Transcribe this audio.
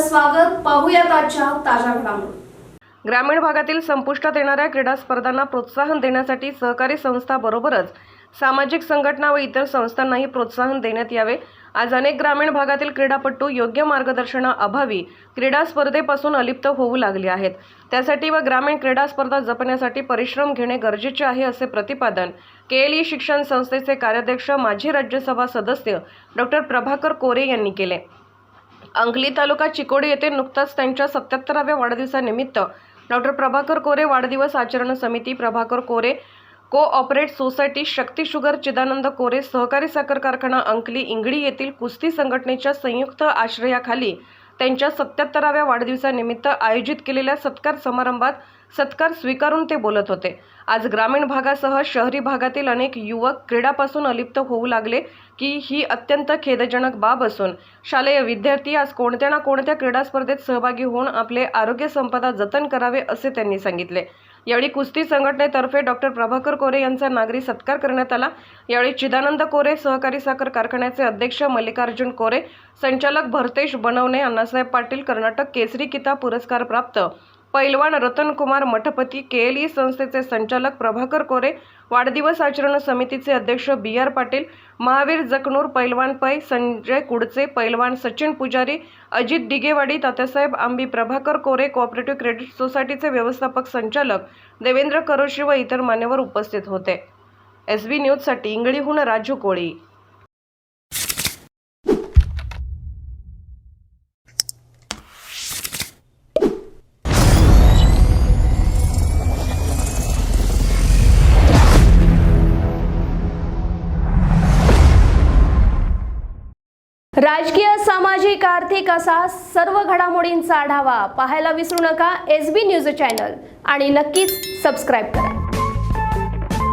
आपलं स्वागत. पाहूयात आजच्या ताज्या घडामोडी. ग्रामीण भागातील संपुष्टात येणाऱ्या क्रीडा स्पर्धांना प्रोत्साहन देण्यासाठी सहकारी संस्थांबरोबरच सामाजिक संघटना व इतर संस्थांनाही प्रोत्साहन देण्यात यावे. आज अनेक ग्रामीण भागातील क्रीडापटू योग्य मार्गदर्शनाअभावी क्रीडा स्पर्धेपासून अलिप्त होऊ लागले आहेत. त्यासाठी व ग्रामीण क्रीडा स्पर्धा जपण्यासाठी परिश्रम घेणे गरजेचे आहे, असे प्रतिपादन KLE शिक्षण संस्थेचे कार्याध्यक्ष माजी राज्यसभा सदस्य डॉ. प्रभाकर कोरे यांनी केले. अंकली तालुका चिकोडी येथे नुकताच त्यांच्या 77व्या वाढदिवसानिमित्त डॉ. प्रभाकर कोरे वाढदिवस आचरण समिती, प्रभाकर कोरे को-ऑपरेट सोसायटी, शक्ती शुगर, चिदानंद कोरे सहकारी साखर कारखाना अंकली इंगळी येथील कुस्ती संघटनेच्या संयुक्त आश्रयाखाली त्यांच्या 77व्या वाढदिवसानिमित्त आयोजित केलेल्या सत्कार समारंभात सत्कार स्वीकारून ते बोलत होते. आज ग्रामीण भागासह शहरी भागातील अनेक युवक क्रीडापासून अलिप्त होऊ लागले की ही अत्यंत खेदजनक बाब असून शालेय विद्यार्थी आज कोणत्या ना कोणत्या क्रीडा स्पर्धेत सहभागी होऊन आपले आरोग्य संपदा जतन करावे, असे त्यांनी सांगितले. यावेळी कुस्ती संघटनेतर्फे डॉ. प्रभाकर कोरे यांचा नागरी सत्कार करण्यात आला. यावेळी चिदानंद कोरे, सहकारी साखर कारखान्याचे अध्यक्ष मल्लिकार्जुन कोरे, संचालक भरतेश बनवणे, अण्णासाहेब पाटील, कर्नाटक केसरी किताब पुरस्कार प्राप्त पैलवान रतनकुमार मठपती, KLE संस्थेचे संचालक प्रभाकर कोरे, वाढदिवस आचरण समितीचे अध्यक्ष BR पाटील, महावीर जकनूर, पैलवान पै, संजय कुडचे, पैलवान सचिन पुजारी, अजित दिगेवाडी, तात्यासाहेब आंबी, प्रभाकर कोरे कोऑपरेटिव्ह क्रेडिट सोसायटीचे व्यवस्थापक संचालक देवेंद्र करोशी व इतर मान्यवर उपस्थित होते. SB न्यूजसाठी इंगळीहून राजू कोळी. राजकीय, सामाजिक, आर्थिक असा सर्व घडामोडींचा आढावा पाहायला विसरू नका SB न्यूज चॅनल आणि नक्कीच सबस्क्राईब करा.